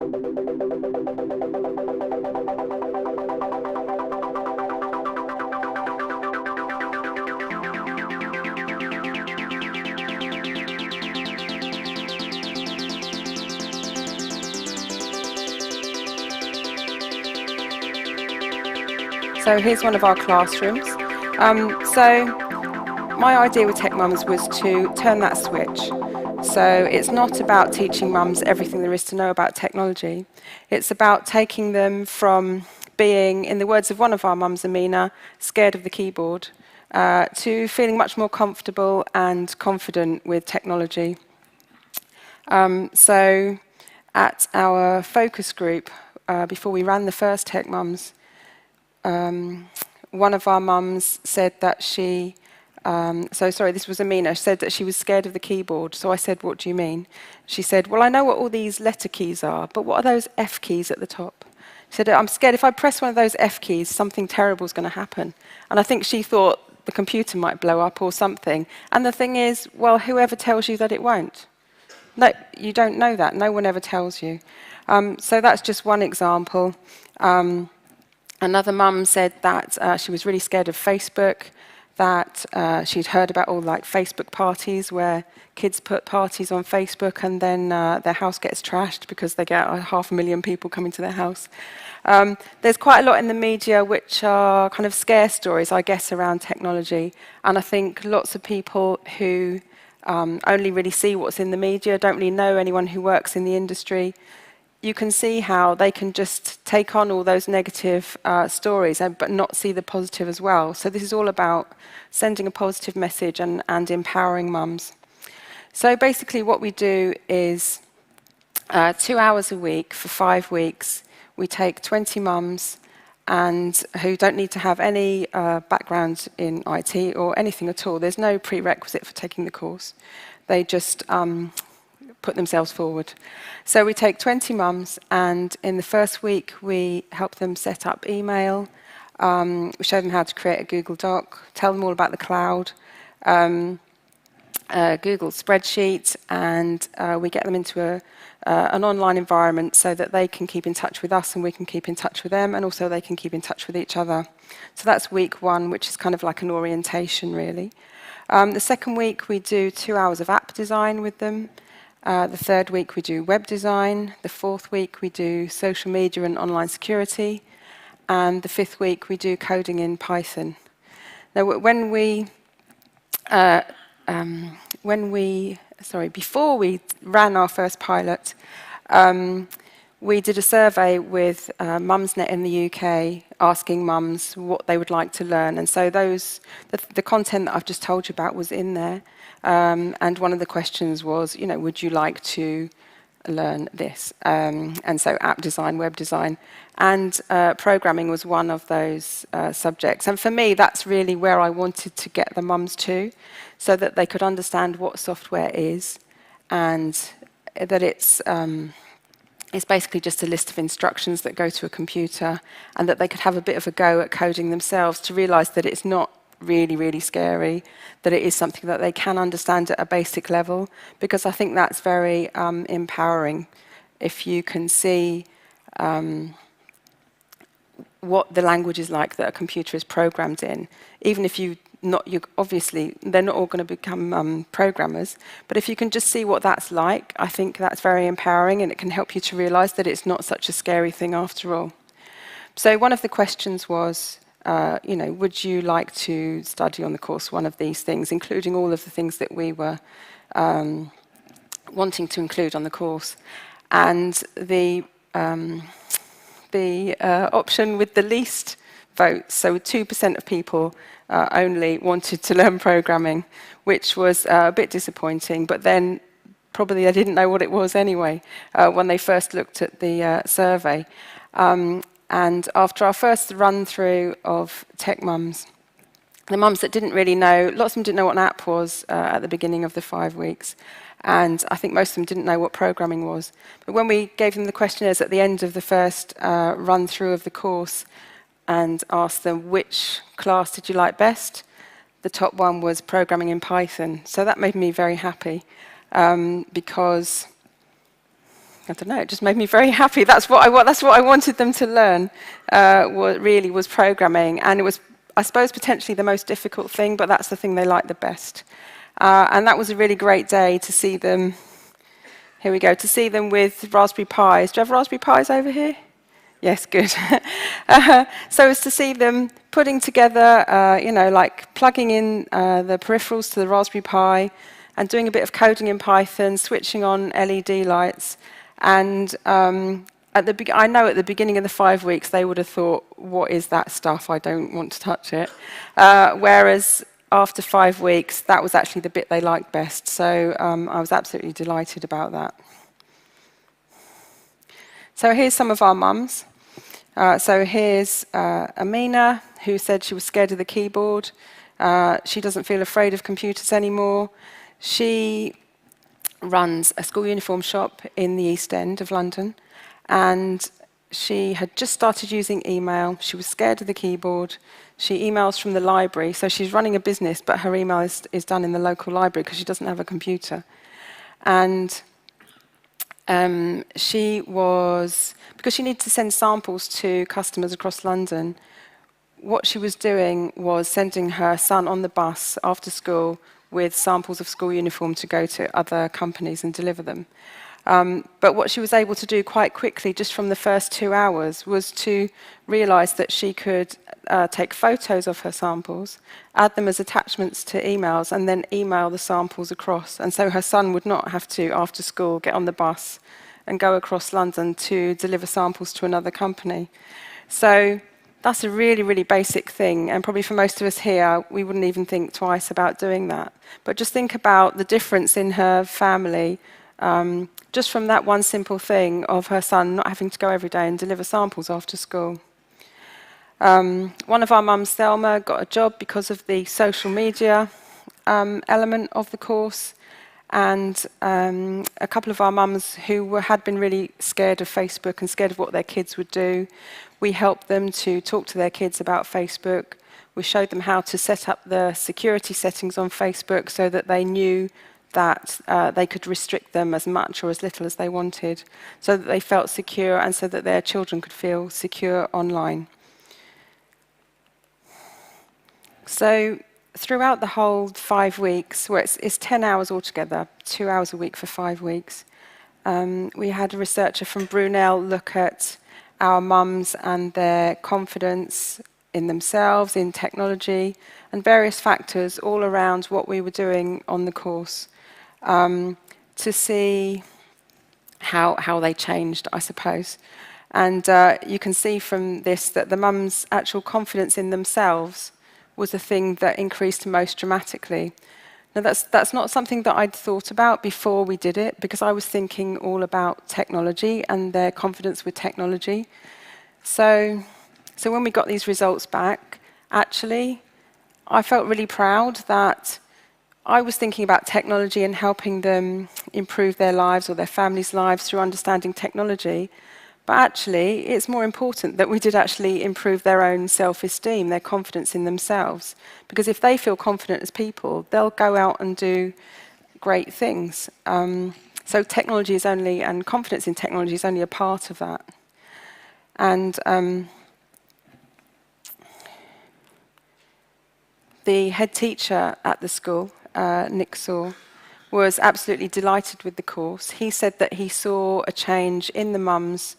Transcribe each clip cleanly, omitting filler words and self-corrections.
So here's one of our classrooms. So my idea with Techmums was to turn that switch. So it's not about teaching mums everything there is to know about technology. It's about taking them from being, in the words of one of our mums, Amina, scared of the keyboard, to feeling much more comfortable and confident with technology. So at our focus group, before we ran the first Techmums, one of our mums said that she, this was Amina, said that she was scared of the keyboard. So I said, what do you mean? She said, well, I know what all these letter keys are, but what are those F keys at the top? She said, I'm scared if I press one of those F keys, something terrible is going to happen. And I think she thought the computer might blow up or something. And the thing is, well, whoever tells you that it won't? No, you don't know that. No one ever tells you. So that's just one example. Another mum said that she was really scared of Facebook, that she'd heard about all like Facebook parties where kids put parties on Facebook and then their house gets trashed because they get 500,000 people coming to their house. There's quite a lot in the media which are kind of scare stories, I guess, around technology. And I think lots of people who only really see what's in the media, don't really know anyone who works in the industry, you can see how they can just take on all those negative stories, but not see the positive as well. So this is all about sending a positive message and empowering mums. So basically what we do is 2 hours a week for 5 weeks. We take 20 mums and who don't need to have any background in IT or anything at all. There's no prerequisite for taking the course. They just put themselves forward. So we take 20 mums, and in the first week we help them set up email, we show them how to create a Google Doc, tell them all about the cloud, Google spreadsheet, and we get them into an online environment so that they can keep in touch with us and we can keep in touch with them, and also they can keep in touch with each other. So that's week 1, which is kind of like an orientation really. The second week we do 2 hours of app design with them. The third week we do web design. The fourth week we do social media and online security. And the fifth week we do coding in Python. Now, before we ran our first pilot, we did a survey with Mumsnet in the UK, asking mums what they would like to learn. And so the content that I've just told you about was in there. And one of the questions was, would you like to learn this? And so app design, web design, and programming was one of those subjects. And for me, that's really where I wanted to get the mums to, so that they could understand what software is, and that it's basically just a list of instructions that go to a computer, and that they could have a bit of a go at coding themselves to realise that it's not really, really scary, that it is something that they can understand at a basic level, because I think that's very empowering if you can see what the language is like that a computer is programmed in. Even if obviously they're not all going to become programmers, but if you can just see what that's like, I think that's very empowering, and it can help you to realise that it's not such a scary thing after all. So one of the questions was, would you like to study on the course one of these things, including all of the things that we were wanting to include on the course? And the option with the least votes, so 2% of people only wanted to learn programming, which was a bit disappointing, but then probably they didn't know what it was anyway when they first looked at the survey. And after our first run-through of Techmums, the mums that didn't really know, lots of them didn't know what an app was at the beginning of the 5 weeks. And I think most of them didn't know what programming was. But when we gave them the questionnaires at the end of the first run-through of the course and asked them which class did you like best, the top one was programming in Python. So that made me very happy because I don't know, it just made me very happy. That's what I wanted them to learn, was programming. And it was, I suppose, potentially the most difficult thing, but that's the thing they liked the best. And that was a really great day to see them, here we go, to see them with Raspberry Pis. Do you have Raspberry Pis over here? Yes, good. So it's to see them putting together, like plugging in the peripherals to the Raspberry Pi and doing a bit of coding in Python, switching on LED lights. And I know at the beginning of the 5 weeks, they would have thought, what is that stuff? I don't want to touch it. Whereas after 5 weeks, that was actually the bit they liked best. So I was absolutely delighted about that. So here's some of our mums. So here's Amina, who said she was scared of the keyboard. She doesn't feel afraid of computers anymore. She runs a school uniform shop in the East End of London, and she had just started using email. She was scared of the keyboard. She emails from the library, so she's running a business, but her email is done in the local library because she doesn't have a computer. And because she needed to send samples to customers across London, what she was doing was sending her son on the bus after school with samples of school uniform to go to other companies and deliver them. But what she was able to do quite quickly, just from the first 2 hours, was to realise that she could take photos of her samples, add them as attachments to emails, and then email the samples across. And so her son would not have to, after school, get on the bus and go across London to deliver samples to another company. So that's a really, really basic thing, and probably for most of us here, we wouldn't even think twice about doing that. But just think about the difference in her family, just from that one simple thing of her son not having to go every day and deliver samples after school. One of our mums, Thelma, got a job because of the social media element of the course. And a couple of our mums who had been really scared of Facebook and scared of what their kids would do, we helped them to talk to their kids about Facebook. We showed them how to set up the security settings on Facebook so that they knew that they could restrict them as much or as little as they wanted, so that they felt secure and so that their children could feel secure online. So throughout the whole 5 weeks, where it's 10 hours altogether, 2 hours a week for 5 weeks, we had a researcher from Brunel look at our mums and their confidence in themselves, in technology, and various factors all around what we were doing on the course, to see how they changed, I suppose. And you can see from this that the mums' actual confidence in themselves was the thing that increased most dramatically. Now that's not something that I'd thought about before we did it, because I was thinking all about technology and their confidence with technology. So when we got these results back, actually, I felt really proud that I was thinking about technology and helping them improve their lives or their families' lives through understanding technology. But actually, it's more important that we did actually improve their own self-esteem, their confidence in themselves. Because if they feel confident as people, they'll go out and do great things. So technology is only, and confidence in technology is only a part of that. And the head teacher at the school, Nick Saw, was absolutely delighted with the course. He said that he saw a change in the mums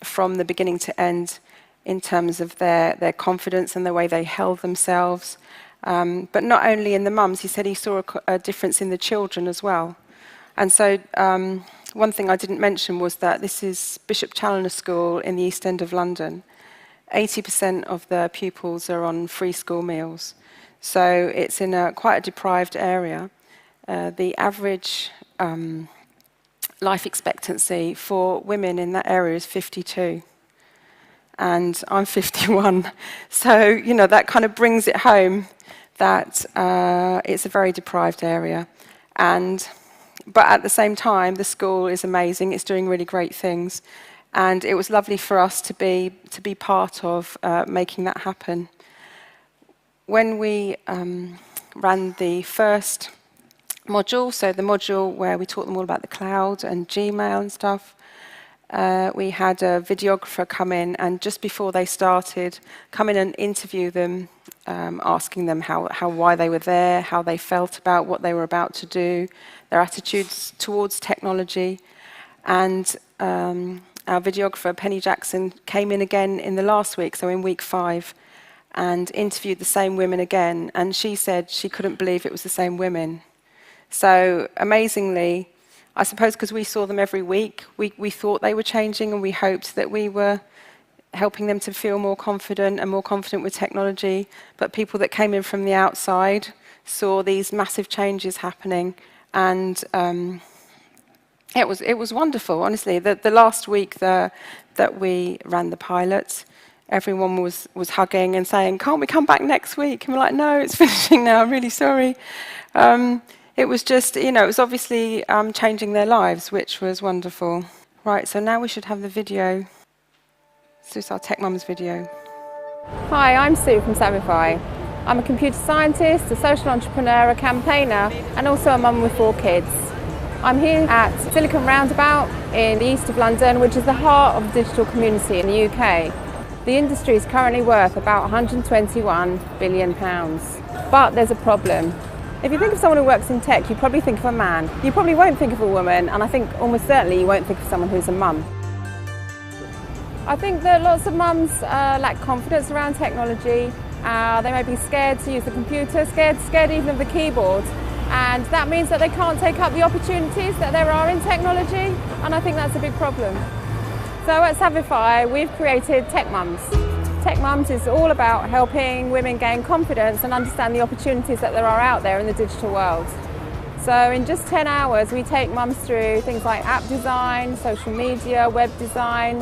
from the beginning to end in terms of their confidence and the way they held themselves. But not only in the mums, he said he saw a difference in the children as well. And so one thing I didn't mention was that this is Bishop Challoner School in the East End of London. 80% of the pupils are on free school meals. So it's in quite a deprived area. The average life expectancy for women in that area is 52. And I'm 51. So, you know, that kind of brings it home that it's a very deprived area. But at the same time, the school is amazing. It's doing really great things. And it was lovely for us to be part of making that happen. When we ran the first module, so the module where we taught them all about the cloud and Gmail and stuff. We had a videographer come in, and just before they started, come in and interview them, asking them why they were there, how they felt about what they were about to do, their attitudes towards technology. And our videographer, Penny Jackson, came in again in the last week, so in week 5, and interviewed the same women again. And she said she couldn't believe it was the same women. So amazingly, I suppose because we saw them every week, we thought they were changing, and we hoped that we were helping them to feel more confident and more confident with technology. But people that came in from the outside saw these massive changes happening, and it was wonderful, honestly. The last week that we ran the pilot, everyone was hugging and saying, "Can't we come back next week?" And we're like, "No, it's finishing now, I'm really sorry." It was just, it was obviously changing their lives, which was wonderful. Right, so now we should have the video. So it's our Techmums video. Hi, I'm Sue from Savvify. I'm a computer scientist, a social entrepreneur, a campaigner, and also a mum with 4 kids. I'm here at Silicon Roundabout in the east of London, which is the heart of the digital community in the UK. The industry is currently worth about £121 billion. But there's a problem. If you think of someone who works in tech, you probably think of a man. You probably won't think of a woman, and I think almost certainly you won't think of someone who's a mum. I think that lots of mums lack confidence around technology. They may be scared to use the computer, scared even of the keyboard. And that means that they can't take up the opportunities that there are in technology, and I think that's a big problem. So at Savvify, we've created Techmums. Techmums is all about helping women gain confidence and understand the opportunities that there are out there in the digital world. So in just 10 hours, we take mums through things like app design, social media, web design,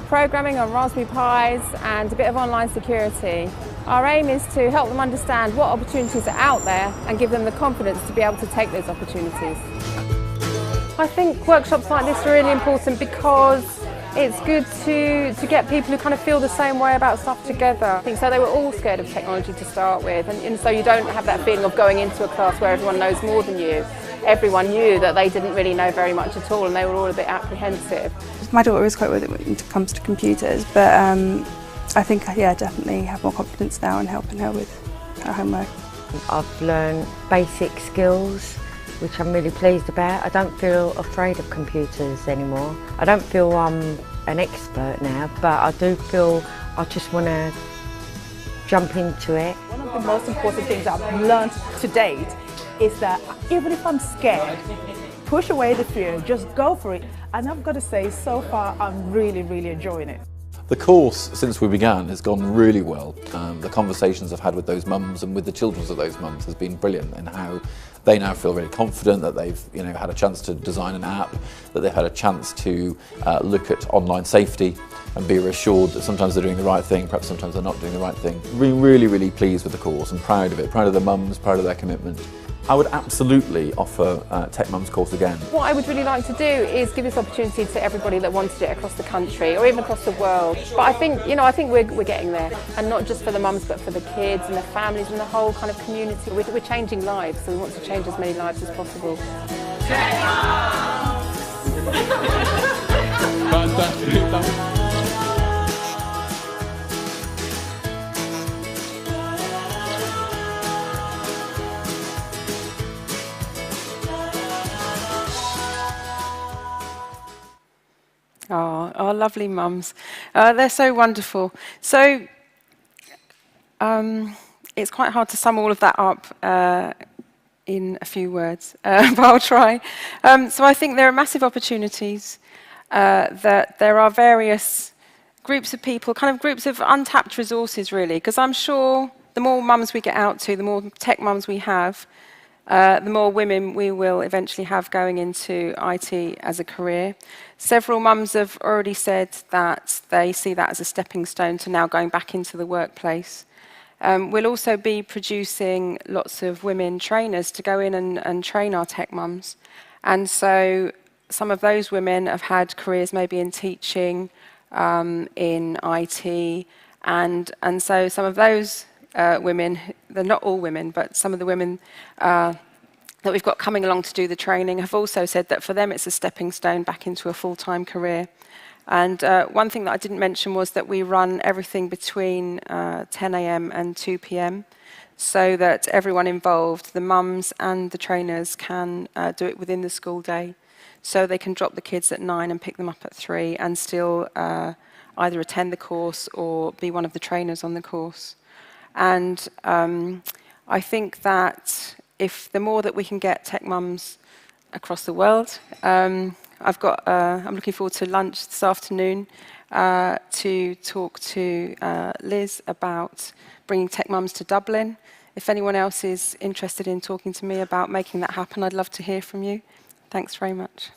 programming on Raspberry Pis, and a bit of online security. Our aim is to help them understand what opportunities are out there and give them the confidence to be able to take those opportunities. I think workshops like this are really important because it's good to get people who kind of feel the same way about stuff together. I think so they were all scared of technology to start with, and so you don't have that feeling of going into a class where everyone knows more than you. Everyone knew that they didn't really know very much at all, and they were all a bit apprehensive. My daughter is quite with it when it comes to computers, but I think, definitely have more confidence now in helping her with her homework. I've learned basic skills, which I'm really pleased about. I don't feel afraid of computers anymore. I don't feel I'm an expert now, but I do feel I just want to jump into it. One of the most important things I've learned to date is that even if I'm scared, push away the fear, just go for it. And I've got to say, so far, I'm really, really enjoying it. The course, since we began, has gone really well. The conversations I've had with those mums and with the children of those mums has been brilliant, in how they now feel really confident that they've had a chance to design an app, that they've had a chance to look at online safety and be reassured that sometimes they're doing the right thing, perhaps sometimes they're not doing the right thing. Really, really pleased with the course and proud of it, proud of the mums, proud of their commitment. I would absolutely offer Techmums course again. What I would really like to do is give this opportunity to everybody that wanted it across the country or even across the world. But I think, I think we're getting there, and not just for the mums, but for the kids and the families and the whole kind of community. We're changing lives, and we want to change as many lives as possible. Oh, our lovely mums. They're so wonderful. So it's quite hard to sum all of that up in a few words, but I'll try. So I think there are massive opportunities, that there are various groups of people, kind of groups of untapped resources, really, because I'm sure the more mums we get out to, the more tech mums we have, the more women we will eventually have going into IT as a career. Several mums have already said that they see that as a stepping stone to now going back into the workplace. We'll also be producing lots of women trainers to go in and train our tech mums. And so some of those women have had careers maybe in teaching, in IT, and so some of those women, they're not all women, but some of the women that we've got coming along to do the training have also said that for them it's a stepping stone back into a full-time career. And one thing that I didn't mention was that we run everything between 10 a.m. and 2 p.m. so that everyone involved, the mums and the trainers, can do it within the school day. So they can drop the kids at 9 and pick them up at 3 and still either attend the course or be one of the trainers on the course. And I think that if the more that we can get Techmums across the world, I'm looking forward to lunch this afternoon to talk to Liz about bringing Techmums to Dublin. If anyone else is interested in talking to me about making that happen, I'd love to hear from you. Thanks very much.